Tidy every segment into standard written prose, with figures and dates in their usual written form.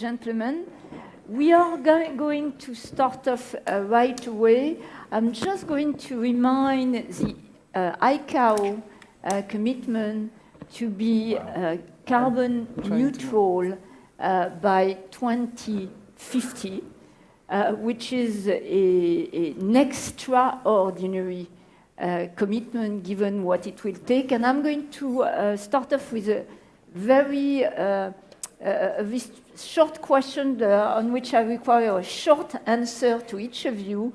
gentlemen. We are going to start off right away. I'm just going to remind the ICAO commitment to be carbon neutral by 2050, which is an extraordinary commitment given what it will take. And I'm going to start off with a very short question on which I require a short answer to each of you.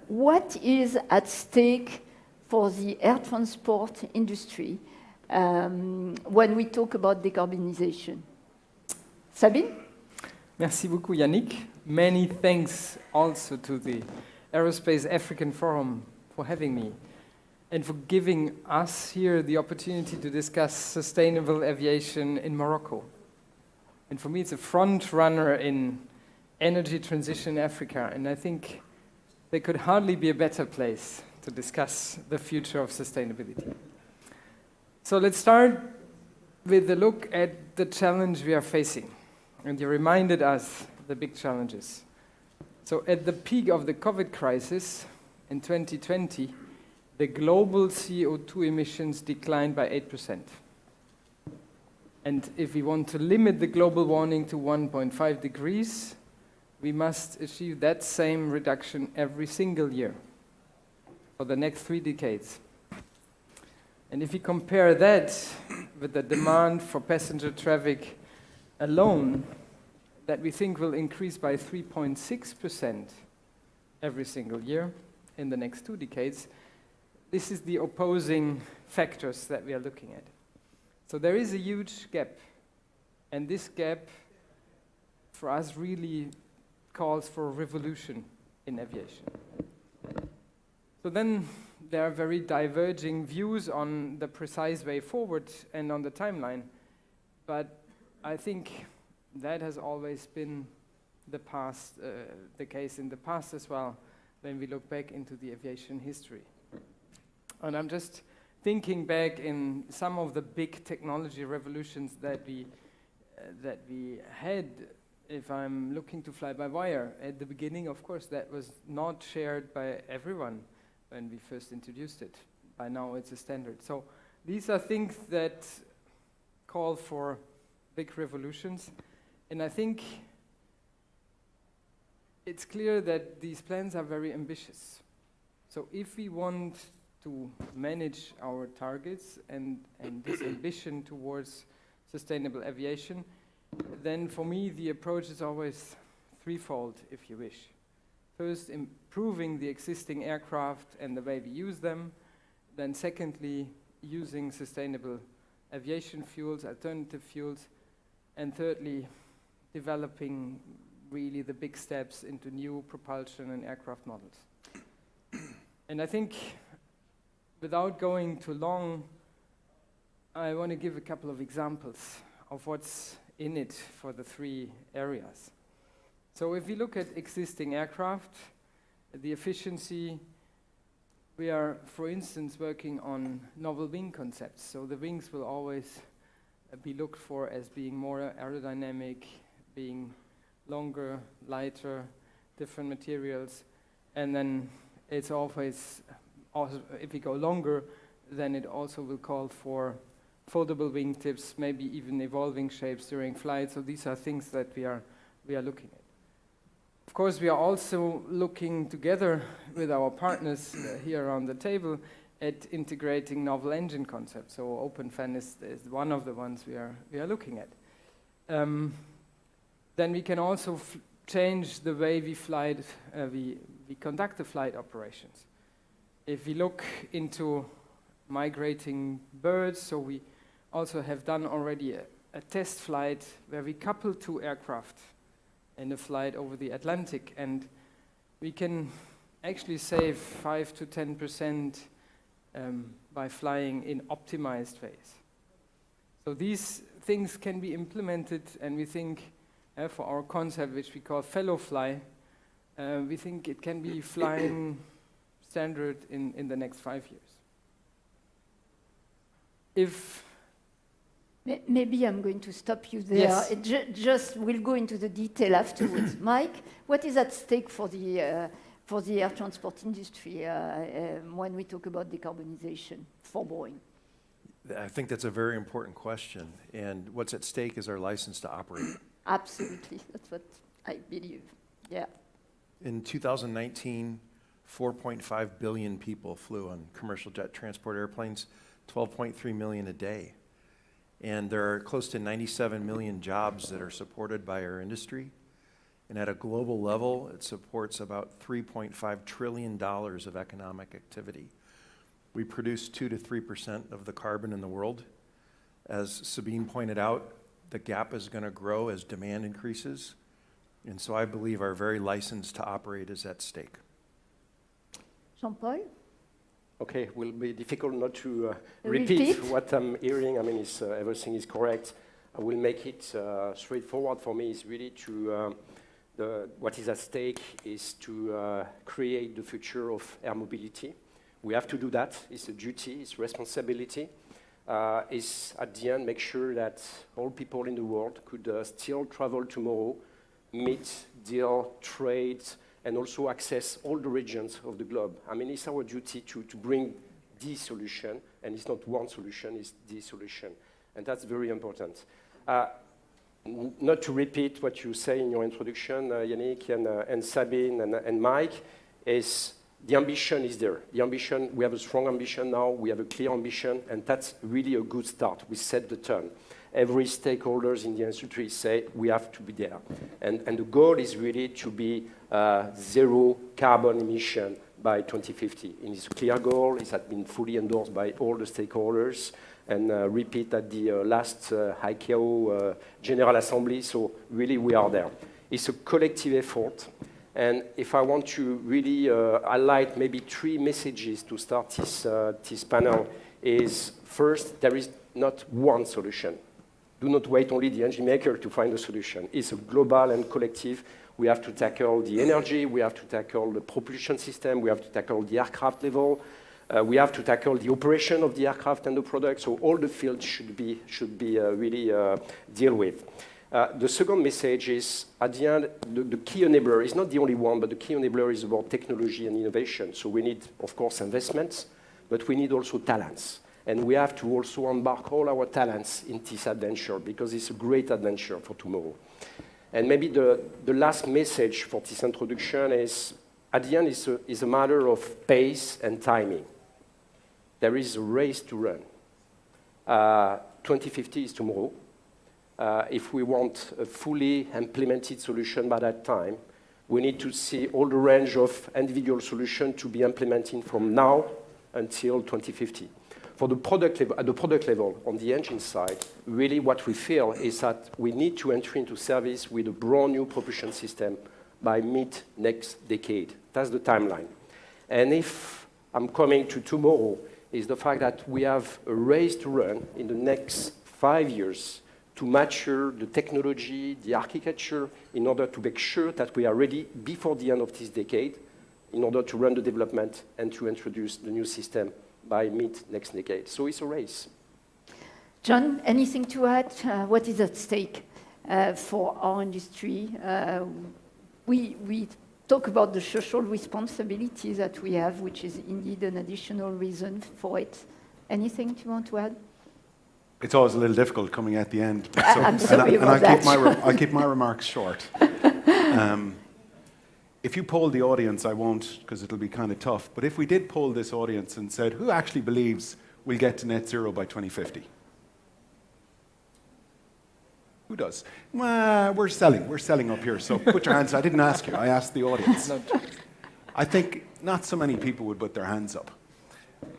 What is at stake for the air transport industry when we talk about decarbonization? Sabine? Merci beaucoup, Yannick. Many thanks also to the Aerospace African Forum for having me and for giving us here the opportunity to discuss sustainable aviation in Morocco. And for me, it's a front runner in energy transition in Africa, and I think there could hardly be a better place to discuss the future of sustainability. So let's start with a look at the challenge we are facing. And you reminded us the big challenges. So at the peak of the COVID crisis in 2020, the global CO2 emissions declined by 8%. And if we want to limit the global warming to 1.5 degrees, we must achieve that same reduction every single year for the next 3 decades. And if we compare that with the demand for passenger traffic alone, that we think will increase by 3.6% every single year in the next 2 decades, this is the opposing factors that we are looking at. So there is a huge gap, and this gap for us really calls for a revolution in aviation. So then there are very diverging views on the precise way forward and on the timeline, but I think that has always been the case in the past as well, when we look back into the aviation history. And I'm just thinking back in some of the big technology revolutions that we had. If I'm looking to fly by wire, at the beginning, of course, that was not shared by everyone when we first introduced it. By now, it's a standard. So these are things that call for big revolutions. And I think it's clear that these plans are very ambitious. So if we want to manage our targets and this ambition towards sustainable aviation, then for me the approach is always threefold, if you wish. First, improving the existing aircraft and the way we use them. Then secondly, using sustainable aviation fuels, alternative fuels. And thirdly, developing really the big steps into new propulsion and aircraft models. And I think, without going too long, I want to give a couple of examples of what's in it for the 3 areas. So if we look at existing aircraft, the efficiency, we are, for instance, working on novel wing concepts. So the wings will always be looked for as being more aerodynamic, being longer, lighter, different materials, and then it's always, also, if we go longer, then it also will call for foldable wingtips, maybe even evolving shapes during flight. So these are things that we are looking at. Of course, we are also looking together with our partners here around the table at integrating novel engine concepts. So OpenFan is one of the ones we are looking at. Then we can also change the way we fly, we conduct the flight operations. If we look into migrating birds, so we also have done already a test flight where we couple 2 aircraft in a flight over the Atlantic, and we can actually save 5 to 10% by flying in optimized ways. So these things can be implemented, and we think for our concept, which we call fellow fly, we think it can be flying standard in the next 5 years. If Maybe I'm going to stop you there. Yes. Just we'll go into the detail afterwards. Mike, what is at stake for the air transport industry when we talk about decarbonization for Boeing? I think that's a very important question. And what's at stake is our license to operate. Absolutely, that's what I believe. Yeah. In 2019, 4.5 billion people flew on commercial jet transport airplanes, 12.3 million a day. And there are close to 97 million jobs that are supported by our industry. And at a global level, it supports about $3.5 trillion of economic activity. We produce 2 to 3% of the carbon in the world. As Sabine pointed out, the gap is going to grow as demand increases. And so I believe our very license to operate is at stake. Jean-Paul? Okay, it will be difficult not to repeat what I'm hearing. I mean, everything is correct. I will make it straightforward for me. It's really to, what is at stake is to create the future of air mobility. We have to do that. It's a duty, it's responsibility. It's at the end, make sure that all people in the world could still travel tomorrow, meet, deal, trade, and also access all the regions of the globe. I mean, it's our duty to bring the solution, and it's not one solution, it's the solution. And that's very important. Not to repeat what you say in your introduction, Yannick and Sabine and Mike, is the ambition is there. The ambition, we have a strong ambition now, we have a clear ambition, and that's really a good start. We set the tone. Every stakeholders in the industry say we have to be there. And the goal is really to be zero carbon emission by 2050. And it's a clear goal. It has been fully endorsed by all the stakeholders and repeat at the last ICAO General Assembly. So really we are there. It's a collective effort. And if I want to really highlight maybe 3 messages to start this panel is first, there is not one solution. Do not wait only the engine maker to find a solution. It's a global and collective. We have to tackle the energy, we have to tackle the propulsion system, we have to tackle the aircraft level, we have to tackle the operation of the aircraft and the product, so all the fields should be really deal with. The second message is, at the end, the key enabler is not the only one, but the key enabler is about technology and innovation. So we need, of course, investments, but we need also talents. And we have to also embark all our talents in this adventure because it's a great adventure for tomorrow. And maybe the last message for this introduction is, at the end, it's a matter of pace and timing. There is a race to run. 2050 is tomorrow. If we want a fully implemented solution by that time, we need to see all the range of individual solutions to be implemented from now until 2050. For the product level, at the product level, on the engine side, really what we feel is that we need to enter into service with a brand new propulsion system by mid-next decade. That's the timeline. And if I'm coming to tomorrow, is the fact that we have a race to run in the next 5 years to mature the technology, the architecture, in order to make sure that we are ready before the end of this decade, in order to run the development and to introduce the new system by mid-next decade. So it's a race. John, anything to add? What is at stake for our industry? We talk about the social responsibility that we have, which is indeed an additional reason for it. Anything you want to add? It's always a little difficult coming at the end. So, I'm sorry about that. I'll keep my remarks short. If you poll the audience, I won't, because it'll be kind of tough, but if we did poll this audience and said, who actually believes we'll get to net zero by 2050? Who does? Well, we're selling up here, so put your hands up. I didn't ask you, I asked the audience. I think not so many people would put their hands up.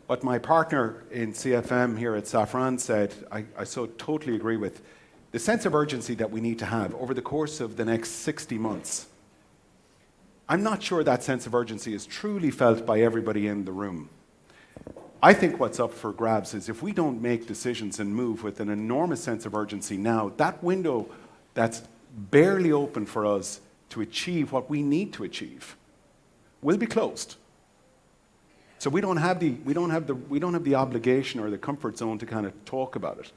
What my partner in CFM here at Safran said, I so totally agree with. The sense of urgency that we need to have over the course of the next 60 months, I'm not sure that sense of urgency is truly felt by everybody in the room. I think what's up for grabs is if we don't make decisions and move with an enormous sense of urgency now, that window that's barely open for us to achieve what we need to achieve will be closed. So we don't have the obligation or the comfort zone to kind of talk about it.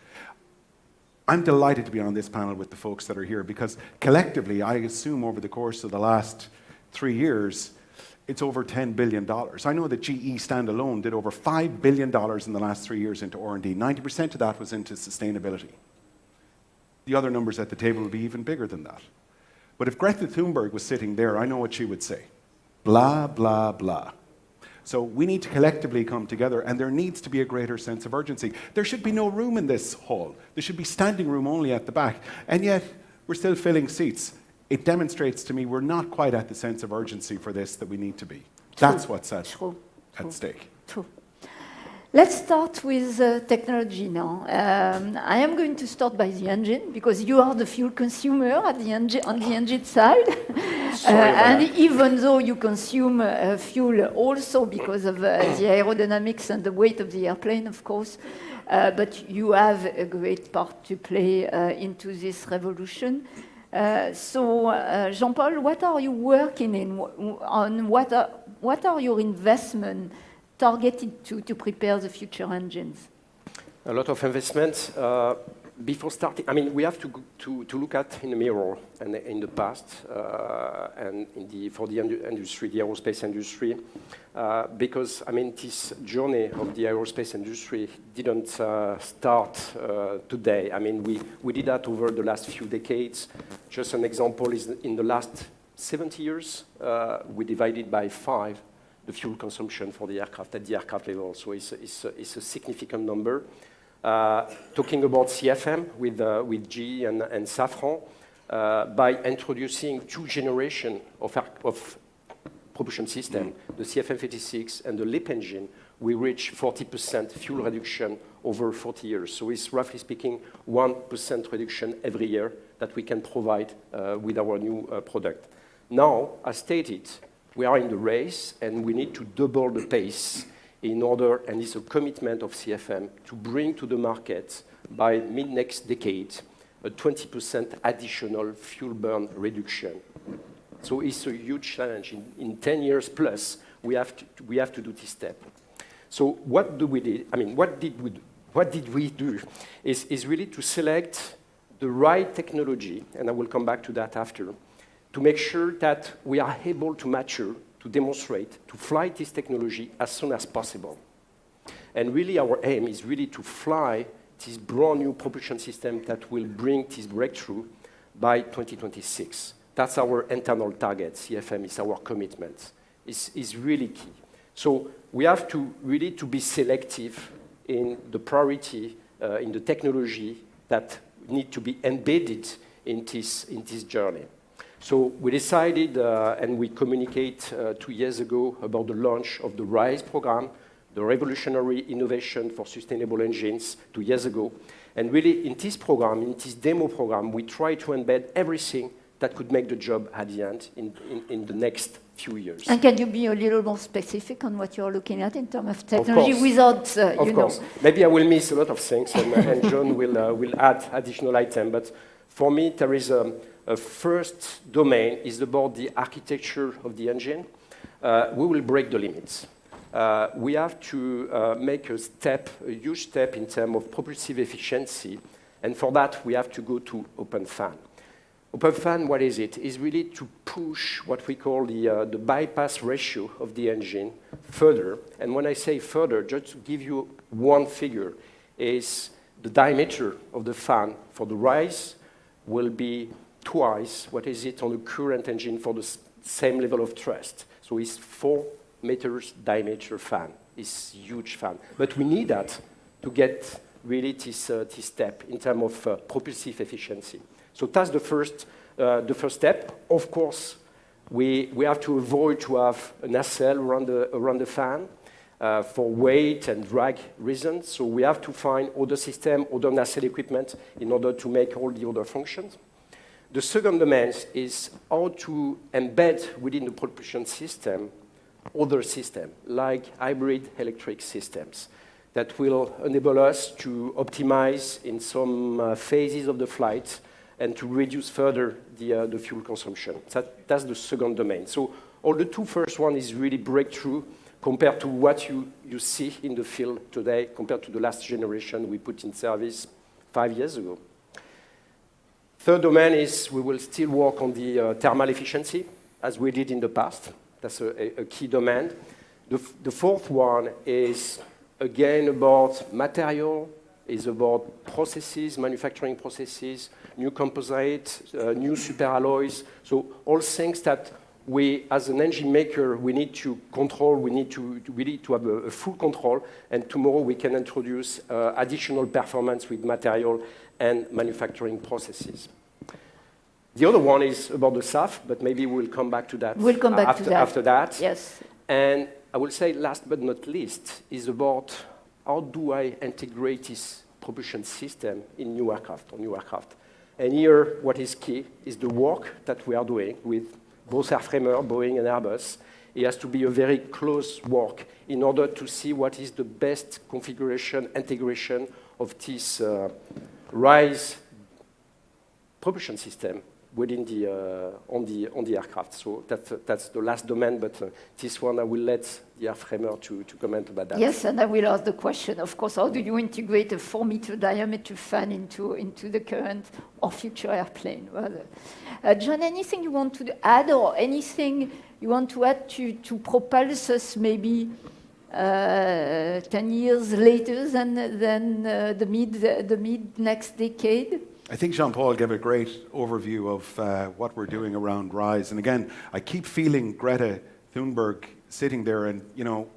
I'm delighted to be on this panel with the folks that are here because collectively, I assume over the course of the last 3 years, it's over $10 billion. I know that GE standalone did over $5 billion in the last 3 years into R&D. 90% of that was into sustainability. The other numbers at the table will be even bigger than that. But if Greta Thunberg was sitting there, I know what she would say. Blah, blah, blah. So we need to collectively come together, and there needs to be a greater sense of urgency. There should be no room in this hall. There should be standing room only at the back. And yet, we're still filling seats. It demonstrates to me we're not quite at the sense of urgency for this that we need to be. That's what's at stake. True. Let's start with technology now. I am going to start by the engine, because you are the fuel consumer at the on the engine side. And even though you consume fuel also because of the aerodynamics and the weight of the airplane, of course, but you have a great part to play into this revolution. So, Jean-Paul, what are you working on? What are your investments targeted to prepare the future engines? A lot of investments. Before starting, I mean, we have to look at in the mirror and in the past and for the industry, the aerospace industry, because I mean, this journey of the aerospace industry didn't start today. I mean, we did that over the last few decades. Just an example is in the last 70 years, we divided by 5 the fuel consumption for the aircraft at the aircraft level. So it's a significant number. Talking about CFM with GE and Safran, by introducing 2 generations of propulsion system, the CFM56 and the LEAP engine, we reach 40% fuel reduction over 40 years. So it's roughly speaking 1% reduction every year that we can provide with our new product. Now, as stated, we are in the race and we need to double the pace in order, and it's a commitment of CFM, to bring to the market by mid-next decade a 20% additional fuel burn reduction. So it's a huge challenge. In 10 years plus, we have to do this step. So what do we do? I mean, what did we do? Is really to select the right technology, and I will come back to that after, to make sure that we are able to mature, to demonstrate, to fly this technology as soon as possible. And really our aim is really to fly this brand new propulsion system that will bring this breakthrough by 2026. That's our internal target. CFM is our commitment. It's really key. So we have to really to be selective in the priority, in the technology that need to be embedded in this journey. So we decided, and we communicate 2 years ago about the launch of the RISE program, the Revolutionary Innovation for Sustainable Engines 2 years ago. And really, in this program, in this demo program, we try to embed everything that could make the job at the end in the next few years. And can you be a little more specific on what you're looking at in terms of technology without, Of course. Maybe I will miss a lot of things, and John will add additional items. But for me, there is a first domain is about the architecture of the engine. We will break the limits. We have to make a huge step in terms of propulsive efficiency, and for that we have to go to open fan. Open fan, what is it? Is really to push what we call the bypass ratio of the engine further. And when I say further, just to give you one figure, is the diameter of the fan for the RISE will be twice what is it on the current engine for the same level of thrust. So it's 4 meters diameter fan. It's huge fan. But we need that to get really this step in terms of propulsive efficiency. So that's the first step. Of course, we have to avoid to have a nacelle around the fan for weight and drag reasons. So we have to find other system, other nacelle equipment in order to make all the other functions. The second domain is how to embed within the propulsion system other systems, like hybrid electric systems, that will enable us to optimize in some phases of the flight and to reduce further the fuel consumption. That's the second domain. So all the 2 first one is really breakthrough compared to what you see in the field today, compared to the last generation we put in service 5 years ago. Third domain is we will still work on the thermal efficiency, as we did in the past. That's a key domain. The fourth one is, again, about material, is about processes, manufacturing processes, new composites, new superalloys. So all things that we, as an engine maker, we need to control, we need to have a full control, and tomorrow we can introduce additional performance with material and manufacturing processes. The other one is about the SAF, but maybe we'll come back to that. We'll come back to that. After that. Yes. And I will say last but not least is about how do I integrate this propulsion system in new aircraft or new aircraft. And here, what is key is the work that we are doing with both airframer, Boeing and Airbus. It has to be a very close work in order to see what is the best configuration, integration of this RISE propulsion system within on the aircraft. So that's the last domain, but this one I will let the airframer to comment about that. Yes, and I will ask the question, of course, how do you integrate a 4-meter diameter fan into the current or future airplane? Well, John, anything you want to add or anything you want to add to propel us maybe 10 years later than the mid next decade? I think Jean-Paul gave a great overview of what we're doing around RISE. And again, I keep feeling Greta Thunberg sitting there and, you know,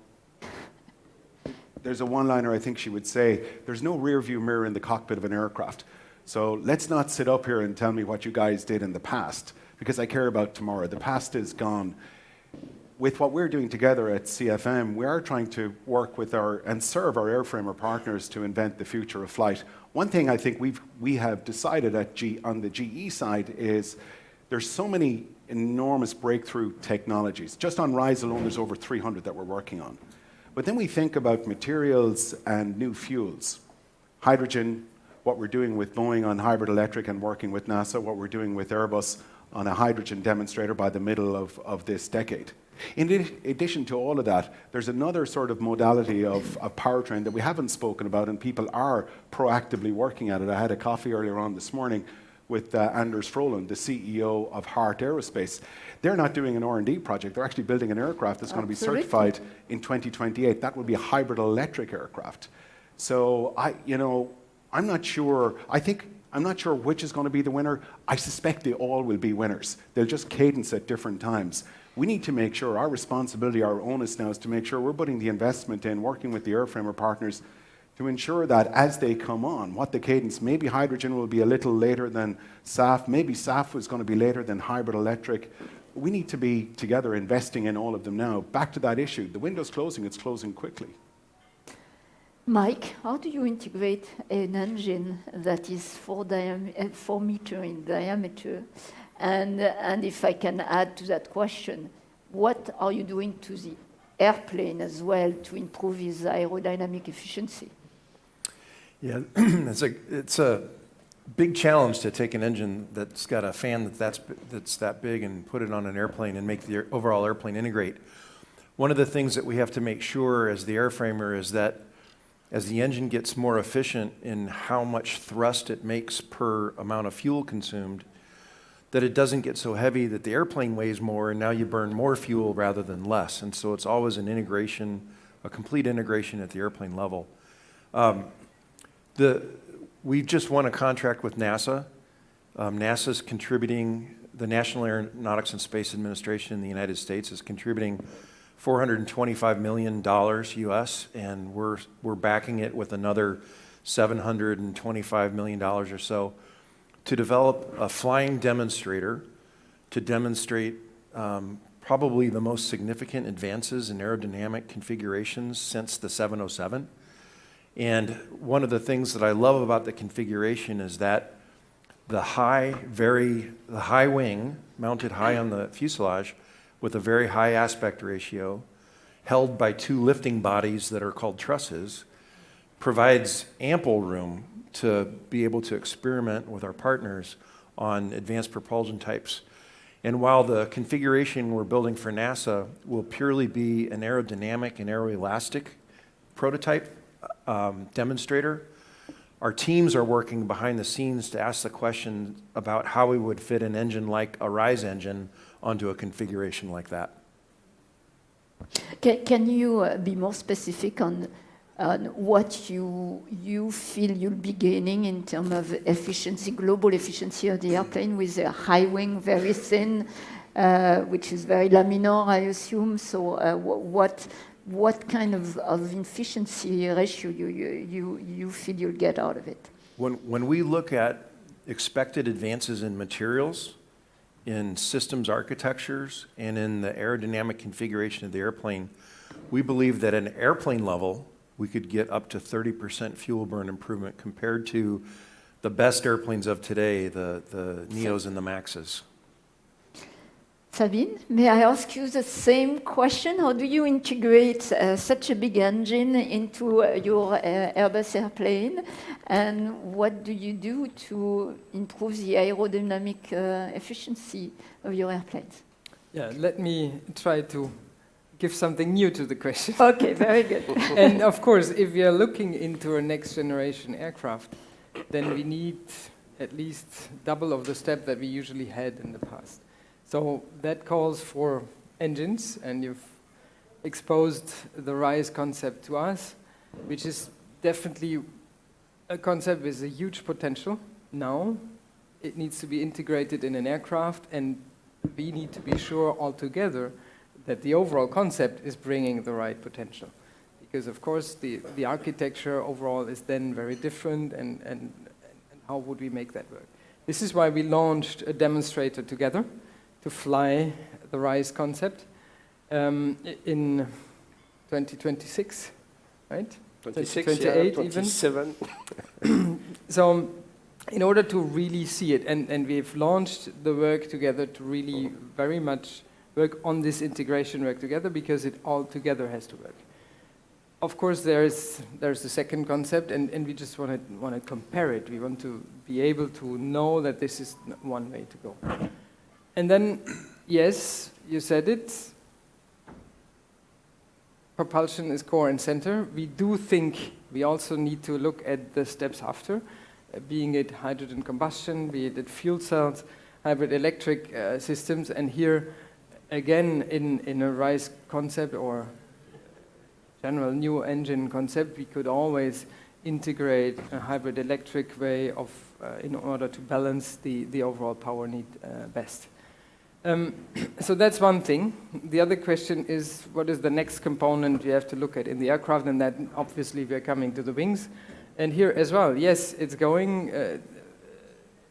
there's a one-liner I think she would say, there's no rear-view mirror in the cockpit of an aircraft. So let's not sit up here and tell me what you guys did in the past, because I care about tomorrow. The past is gone. With what we're doing together at CFM, we are trying to work with and serve our airframer partners to invent the future of flight. One thing I think we have decided on the GE side is there's so many enormous breakthrough technologies. Just on RISE alone, there's over 300 that we're working on. But then we think about materials and new fuels. Hydrogen, what we're doing with Boeing on hybrid electric and working with NASA, what we're doing with Airbus on a hydrogen demonstrator by the middle of this decade. In addition to all of that, there's another sort of modality of powertrain that we haven't spoken about, and people are proactively working at it. I had a coffee earlier on this morning with Anders Froland, the CEO of Heart Aerospace. They're not doing an R&D project. They're actually building an aircraft that's going to be certified in 2028. That will be a hybrid electric aircraft. So I'm not sure. I'm not sure which is going to be the winner. I suspect they all will be winners. They'll just cadence at different times. We need to make sure our responsibility, our onus now is to make sure we're putting the investment in, working with the airframer partners to ensure that as they come on, what the cadence, maybe hydrogen will be a little later than SAF, maybe SAF was going to be later than hybrid electric. We need to be together investing in all of them now. Back to that issue, the window's closing, it's closing quickly. Mike, how do you integrate an engine that is 4 meter in diameter? And if I can add to that question, what are you doing to the airplane as well to improve its aerodynamic efficiency? Yeah, it's a big challenge to take an engine that's got a fan that's that big and put it on an airplane and make the overall airplane integrate. One of the things that we have to make sure as the airframer is that as the engine gets more efficient in how much thrust it makes per amount of fuel consumed, that it doesn't get so heavy that the airplane weighs more and now you burn more fuel rather than less. And so it's always an integration, a complete integration at the airplane level. We just won a contract with NASA. NASA's contributing, the National Aeronautics and Space Administration in the United States is contributing $425 million US, and we're backing it with another $725 million or so to develop a flying demonstrator to demonstrate probably the most significant advances in aerodynamic configurations since the 707. And one of the things that I love about the configuration is that the high wing mounted high on the fuselage with a very high aspect ratio held by 2 lifting bodies that are called trusses provides ample room to be able to experiment with our partners on advanced propulsion types. And while the configuration we're building for NASA will purely be an aerodynamic and aeroelastic prototype demonstrator, Our teams are working behind the scenes to ask the question about how we would fit an engine like a RISE engine onto a configuration like that. Can you be more specific on what you feel you'll be gaining in terms of efficiency, global efficiency of the airplane with a high wing, very thin, which is very laminar, I assume. So what kind of efficiency ratio you feel you'll get out of it? When we look at expected advances in materials, in systems architectures, and in the aerodynamic configuration of the airplane, we believe that at an airplane level, we could get up to 30% fuel burn improvement compared to the best airplanes of today, the Neos and the Maxes. Sabine, may I ask you the same question? How do you integrate such a big engine into your Airbus airplane? And what do you do to improve the aerodynamic efficiency of your airplanes? Yeah, let me try to give something new to the question. Okay, very good. And of course, if we are looking into a next generation aircraft, then we need at least double of the step that we usually had in the past. So that calls for engines, and you've exposed the RISE concept to us, which is definitely a concept with a huge potential. Now, it needs to be integrated in an aircraft, and we need to be sure altogether that the overall concept is bringing the right potential. Because of course, the architecture overall is then very different, and how would we make that work? This is why we launched a demonstrator together to fly the RISE concept in 2026, right? 26, 28 yeah, 27. Even. So in order to really see it, and we've launched the work together to really very much work on this integration work together, because it all together has to work. Of course, there's the second concept, and we just want to compare it. We want to be able to know that this is one way to go. And then, yes, you said it, propulsion is core and center. We do think we also need to look at the steps after, being it hydrogen combustion, be it fuel cells, hybrid electric systems, and here, again, in a RISE concept or general new engine concept, we could always integrate a hybrid electric way of, in order to balance the overall power need best. So that's one thing. The other question is, what is the next component you have to look at in the aircraft? And that obviously we're coming to the wings. And here as well, yes, it's going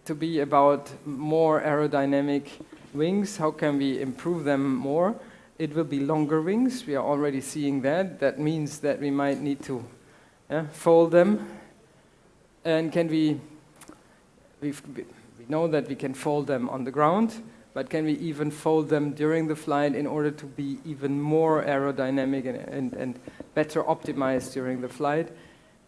to be about more aerodynamic wings. How can we improve them more? It will be longer wings. We are already seeing that. That means that we might need to fold them. And can we know that we can fold them on the ground, but can we even fold them during the flight in order to be even more aerodynamic and better optimized during the flight,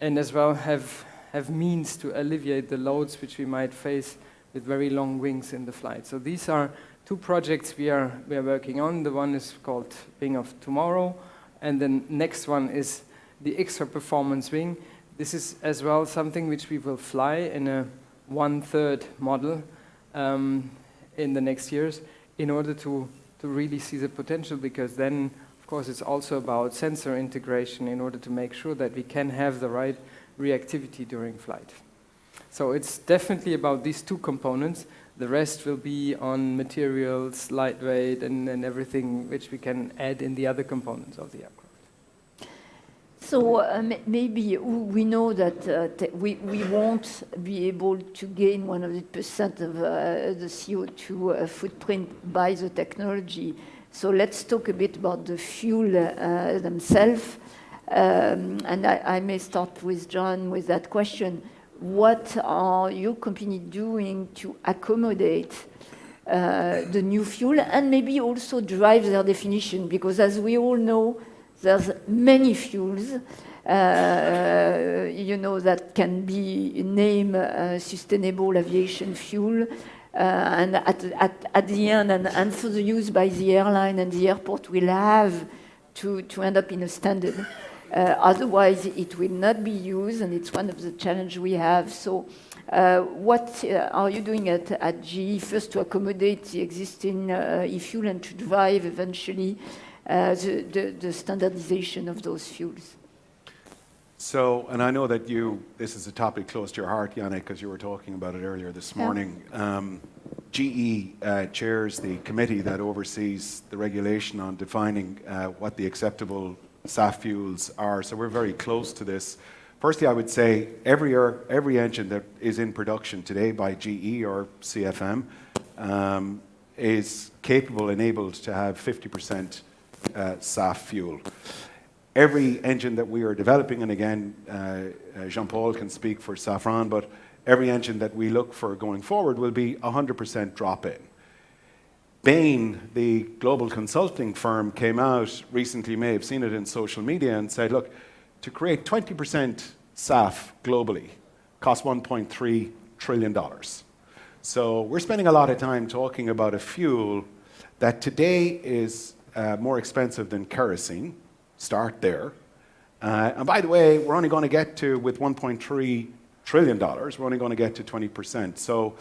and as well have means to alleviate the loads which we might face with very long wings in the flight. So these are two projects we are working on. The one is called Wing of Tomorrow, and the next one is the extra performance wing. This is as well something which we will fly in a 1/3 model in the next years in order to really see the potential, because then, of course, it's also about sensor integration in order to make sure that we can have the right reactivity during flight. So it's definitely about these two components. The rest will be on materials, lightweight, and everything which we can add in the other components of the aircraft. So maybe we know that we won't be able to gain 100% of the CO2 footprint by the technology. So let's talk a bit about the fuel themselves. And I may start with John with that question. What are your company doing to accommodate the new fuel and maybe also drive their definition? Because as we all know, there's many fuels, that can be named sustainable aviation fuel, and at the end, and for the use by the airline and the airport, will have to end up in a standard. Otherwise, it will not be used, and it's one of the challenges we have. So what are you doing at GE, first to accommodate the existing e-fuel and to drive eventually the standardization of those fuels? So, and I know that this is a topic close to your heart, Yannick, because you were talking about it earlier this morning. GE chairs the committee that oversees the regulation on defining what the acceptable SAF fuels are, so we're very close to this. Firstly, I would say every engine that is in production today by GE or CFM is capable, enabled to have 50% SAF fuel. Every engine that we are developing, and again, Jean-Paul can speak for Safran, but every engine that we look for going forward will be 100% drop-in. Bain, the global consulting firm, came out recently, you may have seen it in social media, and said, look, to create 20% SAF globally costs $1.3 trillion. So we're spending a lot of time talking about a fuel that today is more expensive than kerosene. Start there. And by the way, we're only going to get to, with $1.3 trillion, we're only going to get to 20%. So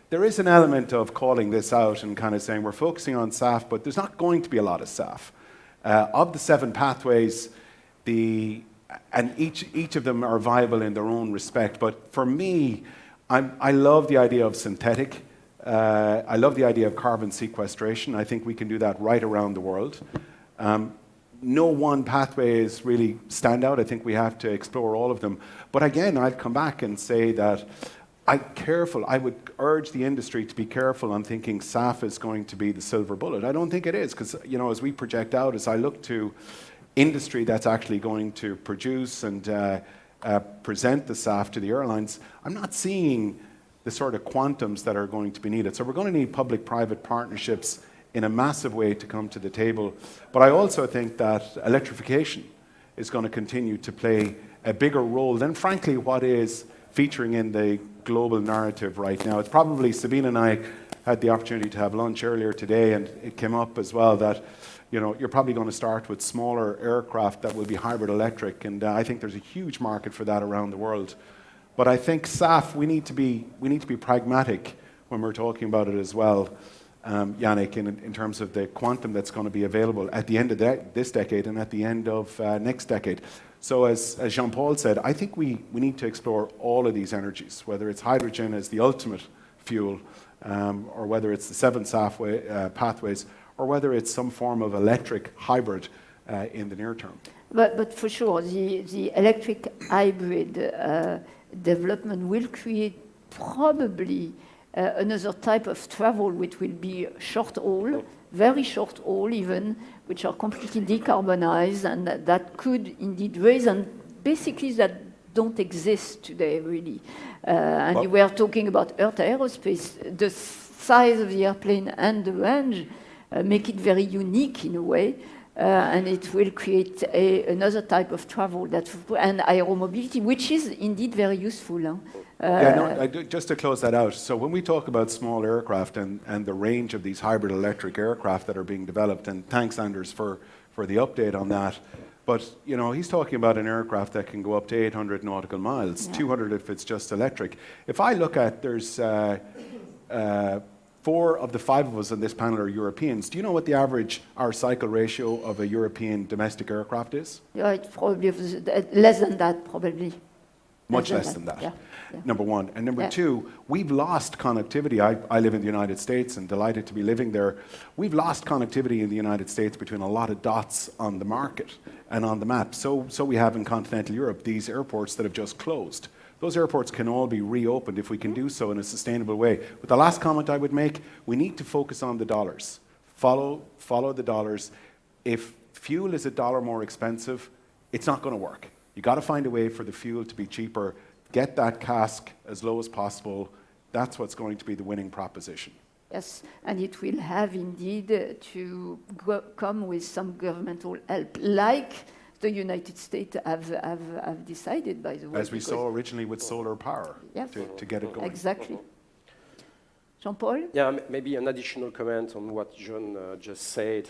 there is an element of calling this out and kind of saying we're focusing on SAF, but there's not going to be a lot of SAF. Of the 7 pathways, and each of them are viable in their own respect. But for me, I love the idea of synthetic. I love the idea of carbon sequestration. I think we can do that right around the world. No one pathway is really standout. I think we have to explore all of them. But again, I'd come back and say that I would urge the industry to be careful on thinking SAF is going to be the silver bullet. I don't think it is, because as we project out, as I look to industry that's actually going to produce and present the SAF to the airlines, I'm not seeing the sort of quantums that are going to be needed. So we're going to need public-private partnerships in a massive way to come to the table. But I also think that electrification is going to continue to play a bigger role than, frankly, what is featuring in the global narrative right now. It's probably, Sabine and I had the opportunity to have lunch earlier today, and it came up as well that you're probably going to start with smaller aircraft that will be hybrid electric, and I think there's a huge market for that around the world. But I think SAF, we need to be pragmatic when we're talking about it as well. Yannick, in terms of the quantum that's going to be available at the end of this decade and at the end of next decade. So as Jean-Paul said, I think we need to explore all of these energies, whether it's hydrogen as the ultimate fuel, or whether it's the 7 SAF pathways, or whether it's some form of electric hybrid in the near term. But for sure, the electric hybrid development will create probably another type of travel, which will be short haul, very short haul even, which are completely decarbonized, and that could indeed raise, and basically that don't exist today really. And you were talking about Earth Aerospace, the size of the airplane and the range make it very unique in a way. And it will create another type of travel and aeromobility, which is indeed very useful. Just to close that out, so when we talk about small aircraft and the range of these hybrid electric aircraft that are being developed, and thanks, Anders, for the update on that, but he's talking about an aircraft that can go up to 800 nautical miles, 200 if it's just electric. If I look at, there's 4 of the 5 of us on this panel are Europeans. Do you know what the average hour cycle ratio of a European domestic aircraft is? Yeah, it's probably less than that, probably. Much less than that. Yeah. Number one. And number two, we've lost connectivity. I live in the United States and delighted to be living there. We've lost connectivity in the United States between a lot of dots on the market and on the map. So we have in continental Europe these airports that have just closed. Those airports can all be reopened if we can do so in a sustainable way. But the last comment I would make, we need to focus on the dollars. Follow the dollars. If fuel is $1 more expensive, it's not going to work. You got to find a way for the fuel to be cheaper. Get that CASK as low as possible. That's what's going to be the winning proposition. Yes, and it will have indeed to come with some governmental help, like the United States have decided, by the way. As we saw originally with solar power, yes, to get it going. Exactly. Jean-Paul? Yeah, maybe an additional comment on what John just said.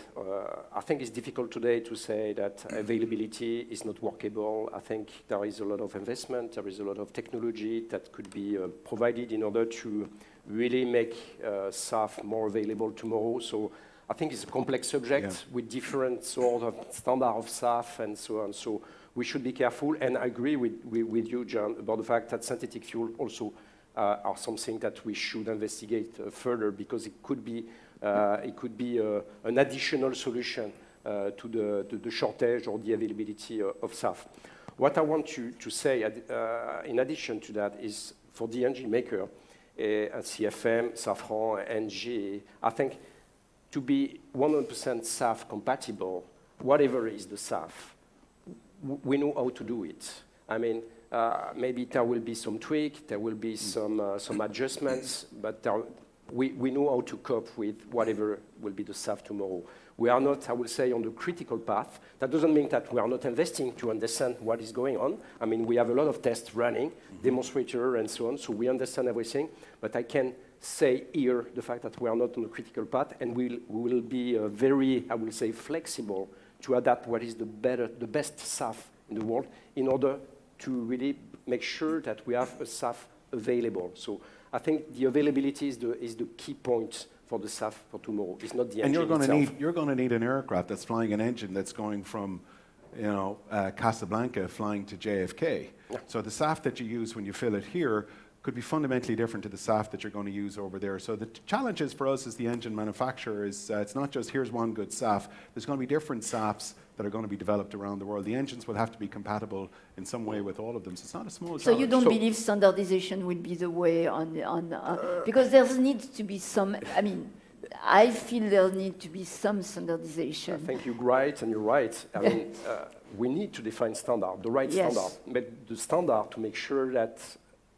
I think it's difficult today to say that availability is not workable. I think there is a lot of investment, there is a lot of technology that could be provided in order to really make SAF more available tomorrow. So I think it's a complex subject with different sort of standard of SAF and so on. So we should be careful. And I agree with you, John, about the fact that synthetic fuel also are something that we should investigate further, because it could be an additional solution to the shortage or the availability of SAF. What I want to say in addition to that is for the engine maker, CFM, Safran, NG, I think to be 100% SAF compatible, whatever is the SAF, we know how to do it. I mean, maybe there will be some tweak, there will be some adjustments, but we know how to cope with whatever will be the SAF tomorrow. We are not, I will say, on the critical path. That doesn't mean that we are not investing to understand what is going on. I mean, we have a lot of tests running, demonstrator and so on, so we understand everything. But I can say here the fact that we are not on the critical path, and we will be very, I will say, flexible to adapt what is the best SAF in the world in order to really make sure that we have a SAF available. So I think the availability is the key point for the SAF for tomorrow. It's not the engine itself. You're going to need an aircraft that's flying an engine that's going from, Casablanca flying to JFK. Yeah. So the SAF that you use when you fill it here could be fundamentally different to the SAF that you're going to use over there. So the challenge is for us as the engine manufacturer is it's not just here's one good SAF. There's going to be different SAFs that are going to be developed around the world. The engines will have to be compatible in some way with all of them. So it's not a small challenge. So you don't believe standardization will be the way because there needs to be some, I mean, I feel there needs to be some standardization. I think you're right, and you're right. I mean, we need to define standard, the right standard, but the standard to make sure that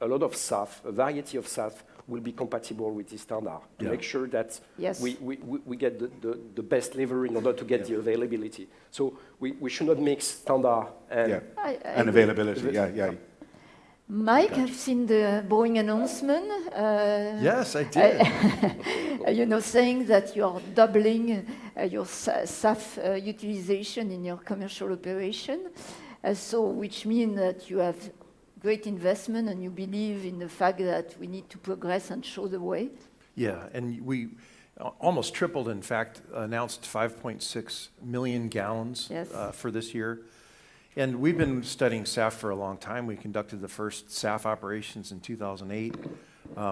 a lot of SAF, a variety of SAF, will be compatible with this standard to make sure that we get the best lever in order to get the availability. So we should not mix standard and availability. Mike, I've seen the Boeing announcement. Yes, I did. Saying that you're doubling your SAF utilization in your commercial operation. Which means that you have great investment and you believe in the fact that we need to progress and show the way. Yeah, and we almost tripled, in fact, announced 5.6 million gallons for this year. And we've been studying SAF for a long time. We conducted the first SAF operations in 2008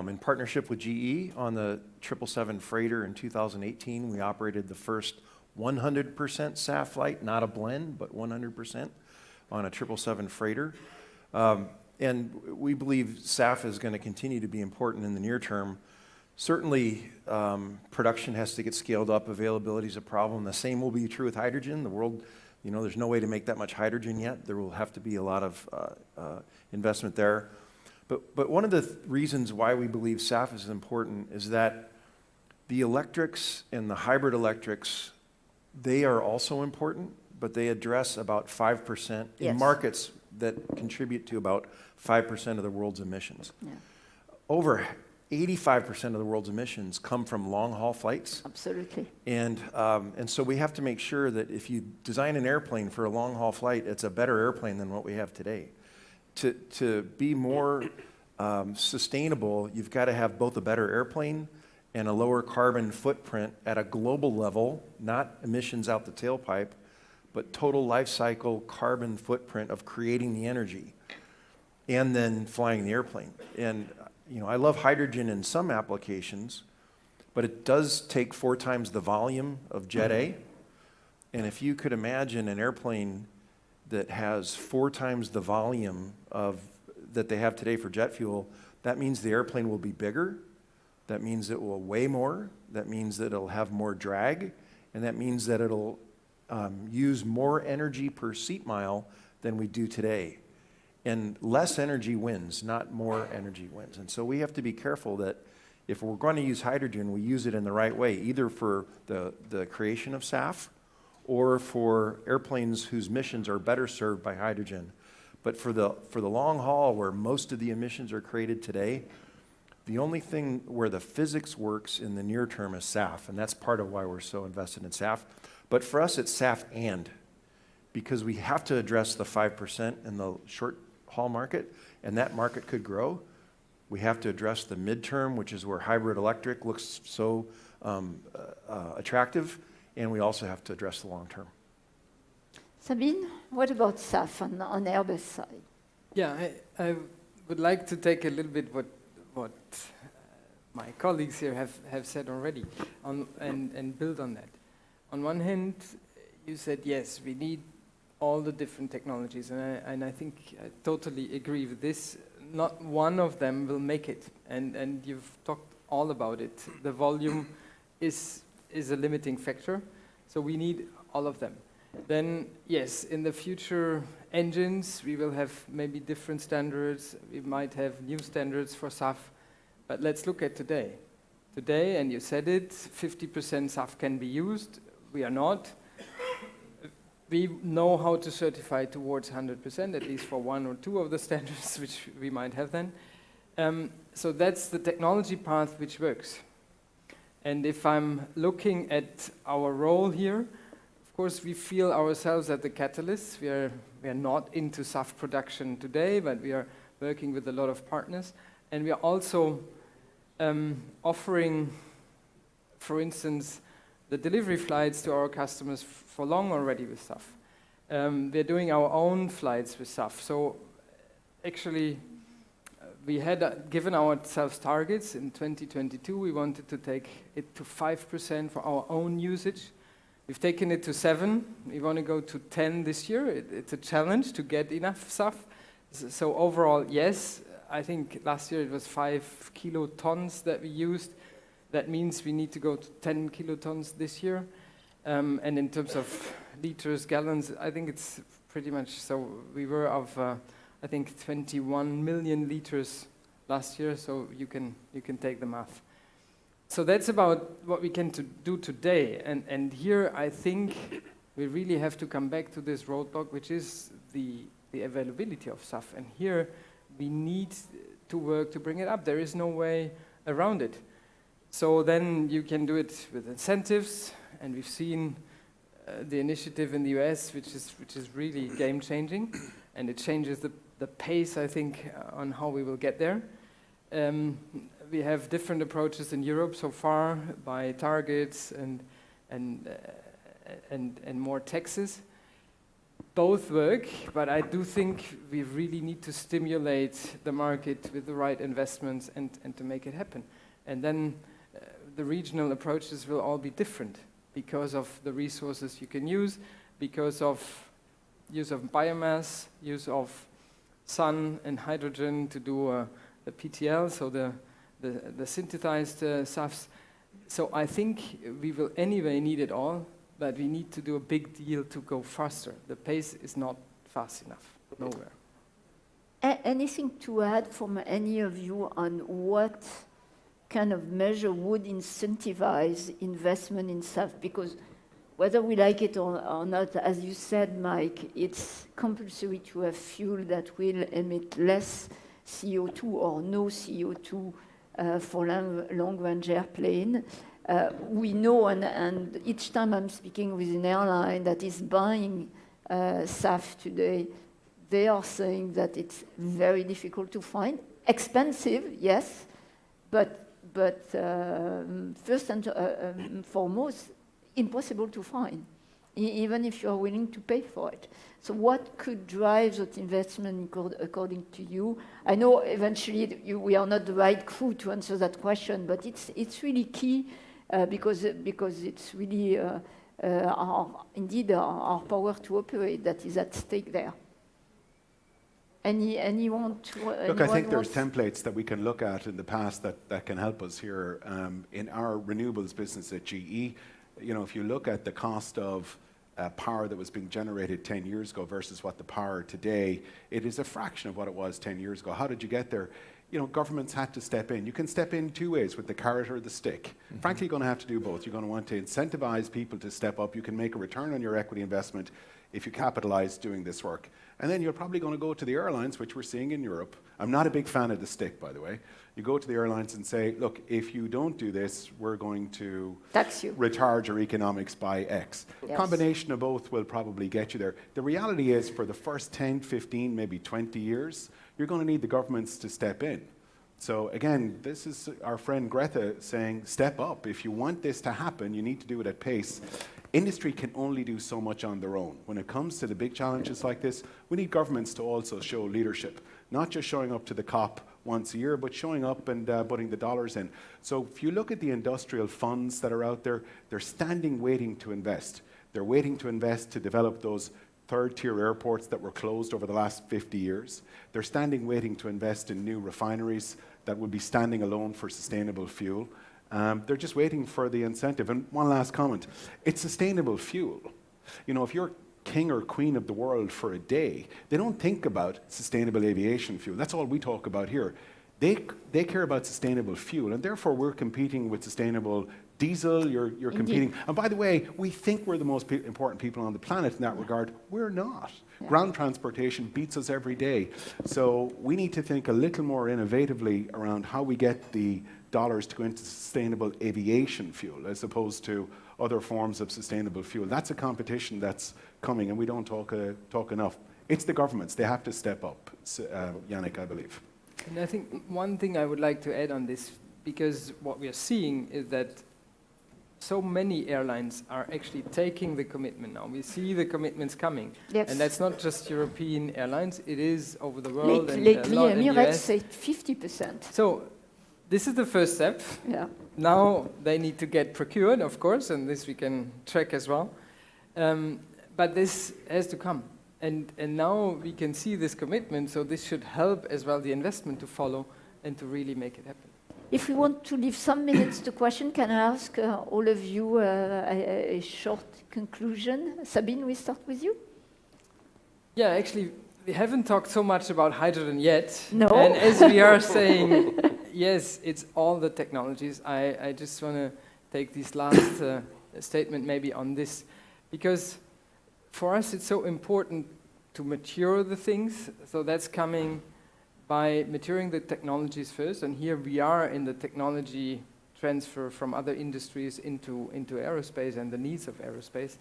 in partnership with GE on the 777 freighter in 2018. We operated the first 100% SAF flight, not a blend, but 100% on a 777 freighter. And we believe SAF is going to continue to be important in the near term. Certainly, production has to get scaled up. Availability is a problem. The same will be true with hydrogen. The world, there's no way to make that much hydrogen yet. There will have to be a lot of investment there. But one of the reasons why we believe SAF is important is that the electrics and the hybrid electrics, they are also important, but they address about 5% in markets that contribute to about 5% of the world's emissions. Yeah. Over 85% of the world's emissions come from long-haul flights. Absolutely. And so we have to make sure that if you design an airplane for a long-haul flight, it's a better airplane than what we have today. To be more sustainable, you've got to have both a better airplane and a lower carbon footprint at a global level, not emissions out the tailpipe, but total life cycle carbon footprint of creating the energy and then flying the airplane. And I love hydrogen in some applications, but it does take 4 times the volume of Jet A. And if you could imagine an airplane that has 4 times the volume that they have today for jet fuel, that means the airplane will be bigger, that means it will weigh more, that means that it'll have more drag, and that means that it'll use more energy per seat mile than we do today. And less energy wins, not more energy wins. And so we have to be careful that if we're going to use hydrogen, we use it in the right way, either for the creation of SAF or for airplanes whose missions are better served by hydrogen. But for the long haul, where most of the emissions are created today, The only thing where the physics works in the near term is SAF, and that's part of why we're so invested in SAF. But for us, it's SAF and, because we have to address the 5% in the short haul market, and that market could grow. We have to address the midterm, which is where hybrid electric looks so attractive, and we also have to address the long term. Sabine, what about SAF on Airbus side? Yeah, I would like to take a little bit what my colleagues here have said already and build on that. On one hand, you said, yes, we need all the different technologies, and I think I totally agree with this. Not one of them will make it, and you've talked all about it. The volume is a limiting factor, so we need all of them. Then, yes, in the future engines, we will have maybe different standards. We might have new standards for SAF, but let's look at today. Today, and you said it, 50% SAF can be used. We are not. We know how to certify towards 100%, at least for one or two of the standards, which we might have then. So that's the technology path which works. And if I'm looking at our role here, of course, we feel ourselves as the catalysts. We are not into SAF production today, but we are working with a lot of partners. And we are also offering, for instance, the delivery flights to our customers for long already with SAF. We're doing our own flights with SAF. So actually, we had given ourselves targets in 2022. We wanted to take it to 5% for our own usage. We've taken it to 7%. We want to go to 10% this year. It's a challenge to get enough SAF. So overall, yes, I think last year it was 5 kilotons that we used. That means we need to go to 10 kilotons this year. And in terms of liters, gallons, I think it's pretty much so. We were of, I think, 21 million liters last year, so you can take the math. So that's about what we can do today. And here I think we really have to come back to this roadblock, which is the availability of SAF. And here we need to work to bring it up. There is no way around it. So then you can do it with incentives, and we've seen the initiative in the US, which is really game-changing, and it changes the pace, I think, on how we will get there. We have different approaches in Europe so far by targets and more taxes. Both work, but I do think we really need to stimulate the market with the right investments and to make it happen. And then the regional approaches will all be different because of the resources you can use, because of use of biomass, use of sun and hydrogen to do the PTL, so the synthesized SAFs. So I think we will anyway need it all, but we need to do a big deal to go faster. The pace is not fast enough, nowhere. Anything to add from any of you on what kind of measure would incentivize investment in SAF? Because whether we like it or not, as you said, Mike, it's compulsory to have fuel that will emit less CO2 or no CO2 for long-range airplane. We know, and each time I'm speaking with an airline that is buying SAF today, they are saying that it's very difficult to find. Expensive, yes, but first and foremost, impossible to find, even if you're willing to pay for it. So what could drive that investment according to you? I know eventually we are not the right crew to answer that question, but it's really key because it's really our power to operate that is at stake there. Anyone Look, I think there's templates that we can look at in the past that can help us here. In our renewables business at GE, you know, if you look at the cost of power that was being generated 10 years ago versus what the power today, it is a fraction of what it was 10 years ago. How did you get there? You know, governments had to step in. You can step in two ways, with the carrot or the stick. Mm-hmm. Frankly, you're going to have to do both. You're going to want to incentivize people to step up. You can make a return on your equity investment if you capitalize doing this work. And then you're probably going to go to the airlines, which we're seeing in Europe. I'm not a big fan of the stick, by the way. You go to the airlines and say, look, if you don't do this, we're going to tax you, retard your economics by X. Yes. Combination of both will probably get you there. The reality is, for the first 10, 15, maybe 20 years, you're going to need the governments to step in. So again, this is our friend Greta saying, step up. If you want this to happen, you need to do it at pace. Industry can only do so much on their own. When it comes to the big challenges like this, we need governments to also show leadership, not just showing up to the COP once a year, but showing up and putting the dollars in. So if you look at the industrial funds that are out there, they're standing waiting to invest. They're waiting to invest to develop those third-tier airports that were closed over the last 50 years. They're standing waiting to invest in new refineries that will be standing alone for sustainable fuel. They're just waiting for the incentive. And one last comment, it's sustainable fuel. You know, if you're king or queen of the world for a day, they don't think about sustainable aviation fuel. That's all we talk about here. They care about sustainable fuel, and therefore we're competing with sustainable diesel, you're competing. And by the way, we think we're the most important people on the planet in that regard. We're not. Yeah. Ground transportation beats us every day. So we need to think a little more innovatively around how we get the dollars to go into sustainable aviation fuel as opposed to other forms of sustainable fuel. That's a competition that's coming, and we don't talk enough. It's the governments. They have to step up, Yannick, I believe. And I think one thing I would like to add on this, because what we are seeing is that so many airlines are actually taking the commitment now. We see the commitments coming. Yes. And that's not just European airlines, it is over the world. Lately, and a lot in the Emirates US. said 50%. So this is the first step. Yeah. Now they need to get procured, of course, and this we can track as well. But this has to come. And now we can see this commitment, so this should help as well the investment to follow and to really make it happen. If we want to leave some minutes to question, can I ask all of you a short conclusion? Sabine, we start with you. Yeah, actually, we haven't talked so much about hydrogen yet. No. And as we are saying, yes, it's all the technologies. I just want to take this last statement maybe on this, because for us it's so important to mature the things. So that's coming by maturing the technologies first, and here we are in the technology transfer from other industries into aerospace and the needs of aerospace.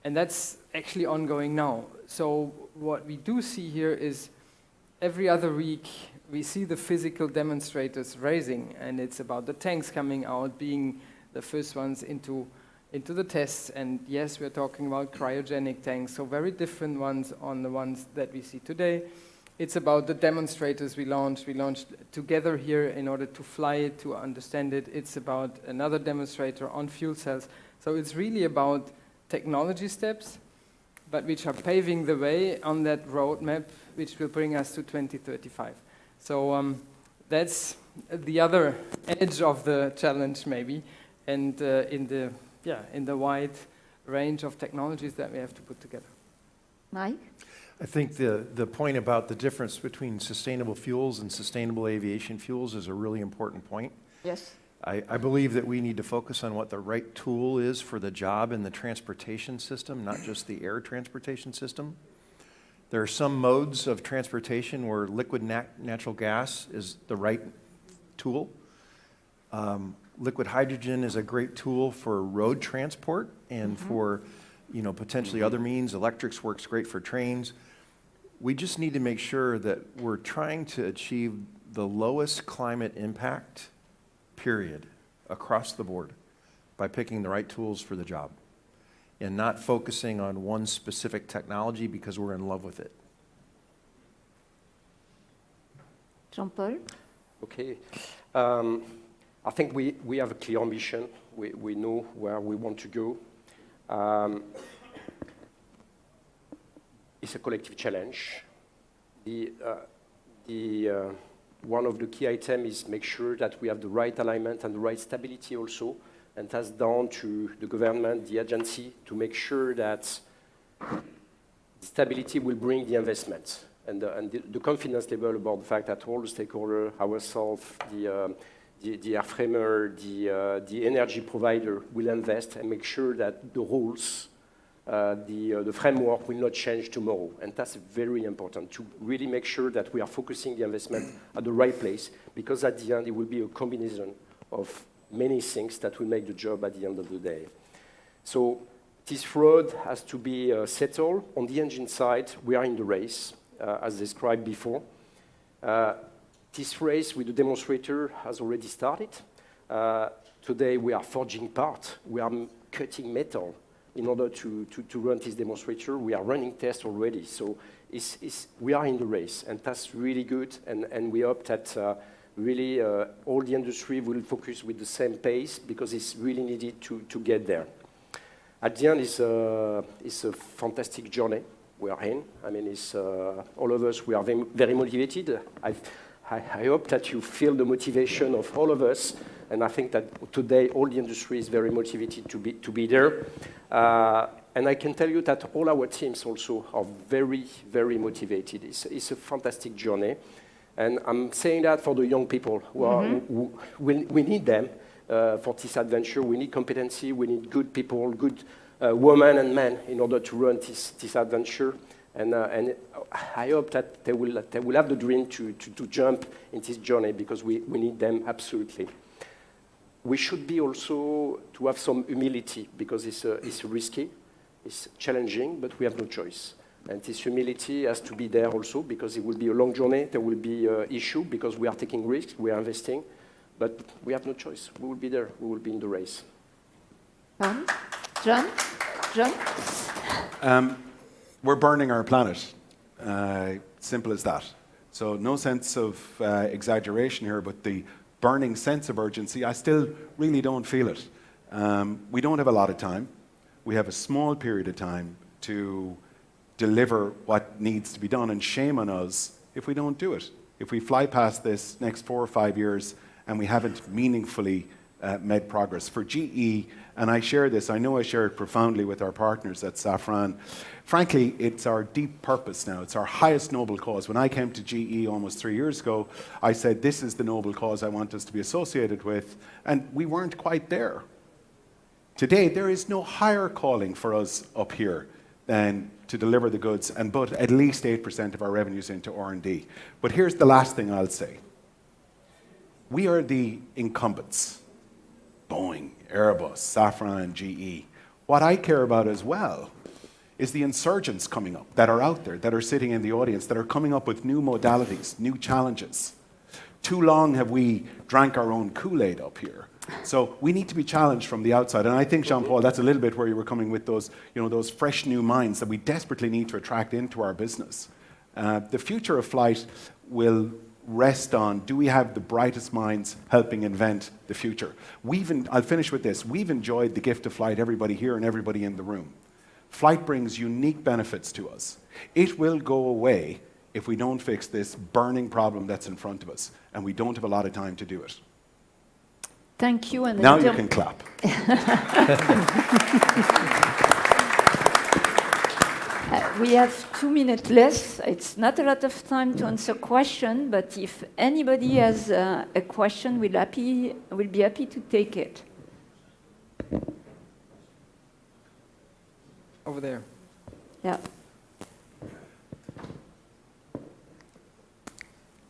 And that's actually ongoing now. So what we do see here is every other week we see the physical demonstrators raising, and it's about the tanks coming out, being the first ones into the tests. And yes, we're talking about cryogenic tanks, so very different ones on the ones that we see today. It's about the demonstrators we launched together here in order to fly it, to understand it. It's about another demonstrator on fuel cells. So it's really about technology steps, but which are paving the way on that roadmap, which will bring us to 2035. So that's the other edge of the challenge, maybe, and in the wide range of technologies that we have to put together. Mike? I think the point about the difference between sustainable fuels and sustainable aviation fuels is a really important point. Yes. I believe that we need to focus on what the right tool is for the job in the transportation system, not just the air transportation system. There are some modes of transportation where liquid natural gas is the right tool. Liquid hydrogen is a great tool for road transport and for potentially other means. Electrics works great for trains. We just need to make sure that we're trying to achieve the lowest climate impact, period, across the board by picking the right tools for the job and not focusing on one specific technology because we're in love with it. Jean-Paul? Okay. I think we have a clear ambition. We know where we want to go. It's a collective challenge. One of the key items is make sure that we have the right alignment and the right stability also, and that's down to the government, the agency, to make sure that stability will bring the investment and the confidence level about the fact that all the stakeholders, ourselves, the airframer, the energy provider will invest and make sure that the rules the framework will not change tomorrow. And that's very important to really make sure that we are focusing the investment at the right place, because at the end, it will be a combination of many things that will make the job at the end of the day. So this road has to be settled. On the engine side, we are in the race, as described before. This race with the demonstrator has already started. Today, we are forging parts. We are cutting metal in order to run this demonstrator. We are running tests already. So we are in the race, and that's really good. And we hope that really all the industry will focus with the same pace, because it's really needed to get there. At the end, it's a fantastic journey we are in. I mean, all of us, we are very, very motivated. I hope that you feel the motivation of all of us, and I think that today all the industry is very motivated to be there. And I can tell you that all our teams also are very, very motivated. It's a fantastic journey, and I'm saying that for the young people we need them for this adventure. We need competency. We need good people, good women and men in order to run this adventure. And I hope that they will have the dream to jump in this journey, because we need them absolutely. We should be also to have some humility, because it's risky, it's challenging, but we have no choice. And this humility has to be there also, because it will be a long journey. There will be issue, because we are taking risks, we are investing, but we have no choice. We will be there. We will be in the race. John? We're burning our planet. Simple as that. So no sense of exaggeration here, but the burning sense of urgency, I still really don't feel it. We don't have a lot of time. We have a small period of time to deliver what needs to be done, and shame on us if we don't do it. If we fly past this next 4 or 5 years and we haven't meaningfully made progress. For GE, and I share this, I know I share it profoundly with our partners at Safran. Frankly, it's our deep purpose now. It's our highest noble cause. When I came to GE almost 3 years ago, I said, this is the noble cause I want us to be associated with, and we weren't quite there. Today, there is no higher calling for us up here than to deliver the goods and put at least 8% of our revenues into R&D. But here's the last thing I'll say. We are the incumbents. Boeing, Airbus, Safran, GE. What I care about as well is the insurgents coming up that are out there, that are sitting in the audience, that are coming up with new modalities, new challenges. Too long have we drank our own Kool-Aid up here. So we need to be challenged from the outside. And I think, Jean-Paul, that's a little bit where you were coming with those, those fresh new minds that we desperately need to attract into our business. The future of flight will rest on, do we have the brightest minds helping invent the future? I'll finish with this. We've enjoyed the gift of flight, everybody here and everybody in the room. Flight brings unique benefits to us. It will go away if we don't fix this burning problem that's in front of us, and we don't have a lot of time to do it. Thank you. And now you can clap. We have 2 minutes less. It's not a lot of time to answer questions, but if anybody has a question, we'll be happy to take it. Over there. Yeah.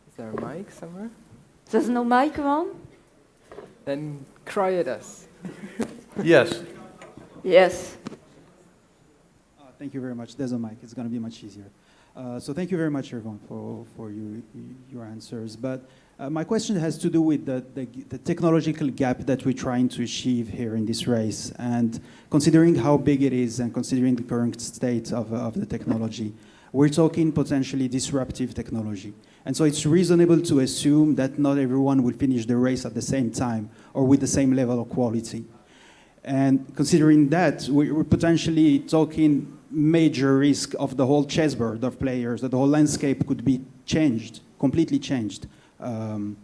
Is there a mic somewhere? There's no mic around? Then cry at us. Yes. Yes. Thank you very much. There's a mic. It's going to be much easier. So thank you very much, everyone, for your answers. But my question has to do with the technological gap that we're trying to achieve here in this race. And considering how big it is and considering the current state of the technology, we're talking potentially disruptive technology. And so it's reasonable to assume that not everyone will finish the race at the same time or with the same level of quality. And considering that, we're potentially talking major risk of the whole chessboard of players, that the whole landscape could be changed, completely changed. And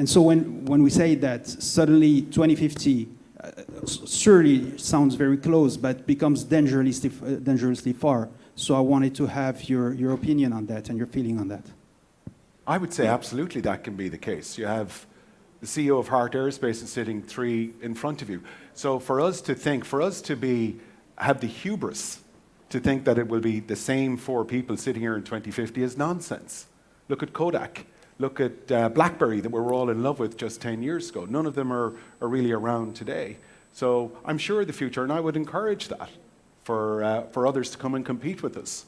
so when we say that suddenly 2050 surely sounds very close, but becomes dangerously far. So I wanted to have your opinion on that and your feeling on that. I would say absolutely that can be the case. You have the CEO of Heart Aerospace is sitting 3 in front of you. So for us to think, for us to be have the hubris to think that it will be the same four people sitting here in 2050 is nonsense. Look at Kodak. Look at BlackBerry that we were all in love with just 10 years ago. None of them are really around today. So I'm sure of the future, and I would encourage that for others to come and compete with us.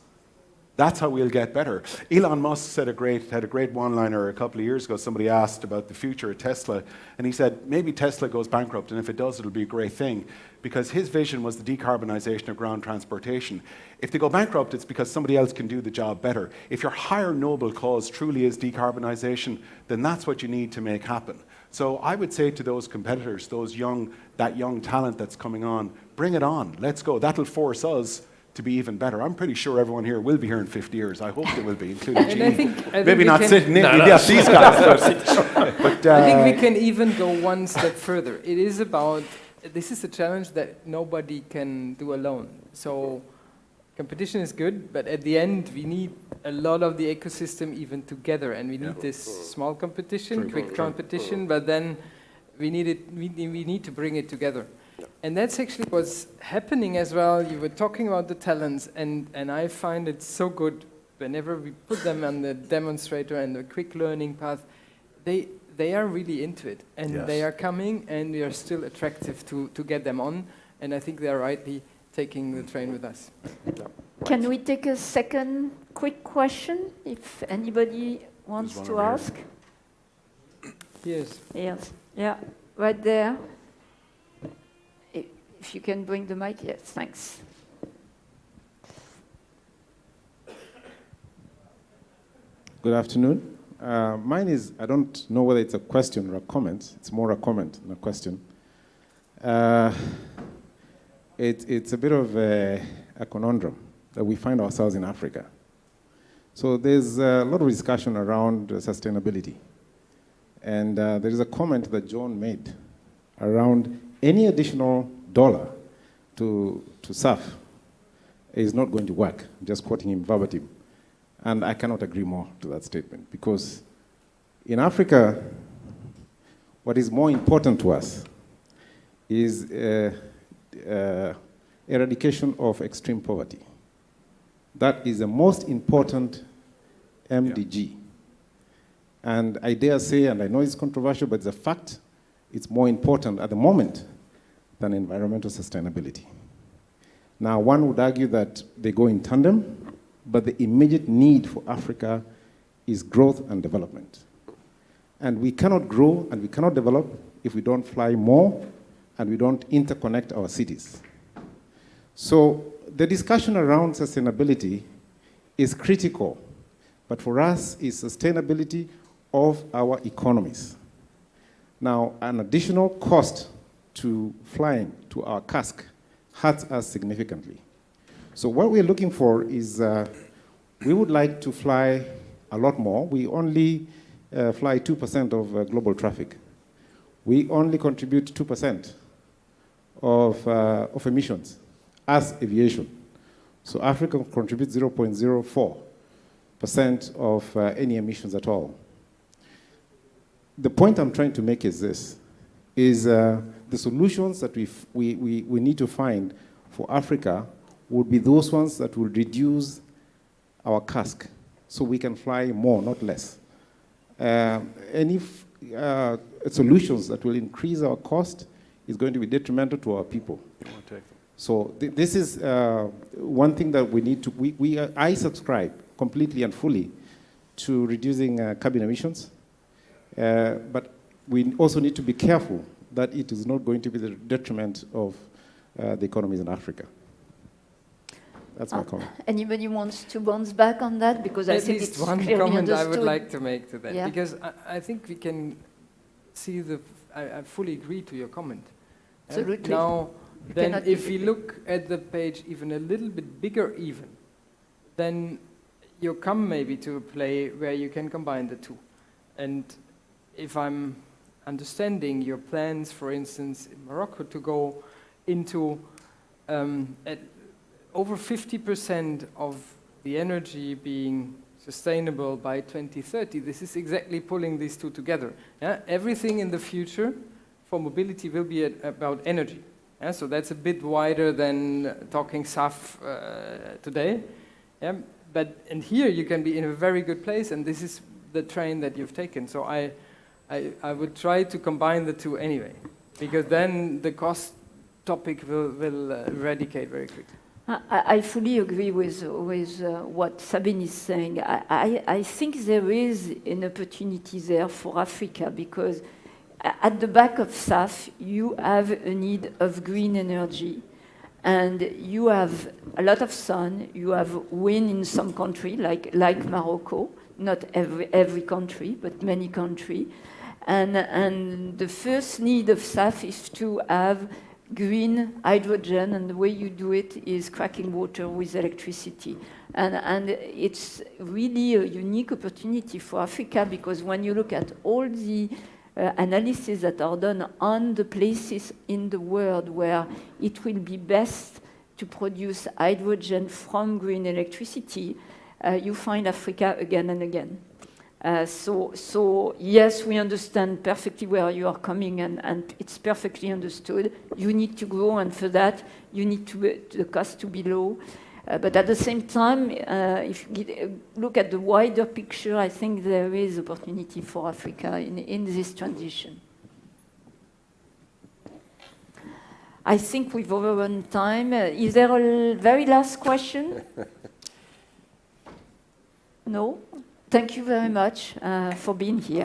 That's how we'll get better. Elon Musk had a great one-liner a couple of years ago. Somebody asked about the future of Tesla, and he said, maybe Tesla goes bankrupt, and if it does, it'll be a great thing, because his vision was the decarbonization of ground transportation. If they go bankrupt, it's because somebody else can do the job better. If your higher noble cause truly is decarbonization, then that's what you need to make happen. So I would say to those competitors, that young talent that's coming on, bring it on, let's go. That'll force us to be even better. I'm pretty sure everyone here will be here in 50 years. I hope they will be, including Jean. I think Maybe not sitting in, yes, these guys. But I think we can even go one step further. This is a challenge that nobody can do alone. So competition is good, but at the end we need a lot of the ecosystem even together, and we need this small competition, quick competition, but then we need to bring it together. And that's actually what's happening as well. You were talking about the talents, and I find it so good whenever we put them on the demonstrator and the quick learning path, they are really into it, and they are coming, and we are still attractive to get them on, and I think they are rightly taking the train with us. Can we take a second quick question, if anybody wants to ask? Yes. Yes. Yeah, right there. If you can bring the mic, yes, thanks. Good afternoon. Mine is, I don't know whether it's a question or a comment. It's more a comment than a question. It's a bit of a conundrum that we find ourselves in Africa. So there's a lot of discussion around sustainability. And there is a comment that John made around any additional dollar to SAF is not going to work. I'm just quoting him verbatim. And I cannot agree more to that statement, because in Africa, what is more important to us is eradication of extreme poverty. That is the most important MDG. And I dare say, and I know it's controversial, but it's a fact, it's more important at the moment than environmental sustainability. Now, one would argue that they go in tandem, but the immediate need for Africa is growth and development. And we cannot grow and we cannot develop if we don't fly more and we don't interconnect our cities. So the discussion around sustainability is critical, but for us is sustainability of our economies. Now, an additional cost to flying to our CASK hurts us significantly. So what we're looking for is, we would like to fly a lot more. We only fly 2% of global traffic. We only contribute 2% of emissions as aviation. So Africa contributes 0.04% of any emissions at all. The point I'm trying to make is this, is the solutions that we need to find for Africa would be those ones that will reduce our CASK so we can fly more, not less. Any solutions that will increase our cost is going to be detrimental to our people. So this is one thing that we need to, I subscribe completely and fully to reducing carbon emissions, but we also need to be careful that it is not going to be the detriment of the economies in Africa. That's my comment. Anybody wants to bounce back on that? Because I think it's one clearly comment understood. I would like to make to that, Yeah. because I think we can see I fully agree to your comment. Absolutely. Now, You then cannot if we disagree. look at the page even a little bit bigger even, then you come maybe to a play where you can combine the two. And if I'm understanding your plans, for instance, in Morocco to go into over 50% of the energy being sustainable by 2030, this is exactly pulling these two together. Yeah? Everything in the future for mobility will be about energy. Yeah, so that's a bit wider than talking SAF today. Yeah, and here you can be in a very good place, and this is the train that you've taken. So I would try to combine the two anyway, because then the cost topic will eradicate very quickly. I fully agree with what Sabine is saying. I think there is an opportunity there for Africa, because at the back of SAF, you have a need of green energy. And you have a lot of sun, you have wind in some country, like Morocco, not every country, but many countries. And the first need of SAF is to have green hydrogen, and the way you do it is cracking water with electricity. And it's really a unique opportunity for Africa, because when you look at all the analyses that are done on the places in the world where it will be best to produce hydrogen from green electricity, you find Africa again and again. So yes, we understand perfectly where you are coming, and it's perfectly understood. You need to grow, and for that, you need the cost to be low. But at the same time, if you look at the wider picture, I think there is opportunity for Africa in this transition. I think we've overrun time. Is there a very last question? No? Thank you very much for being here.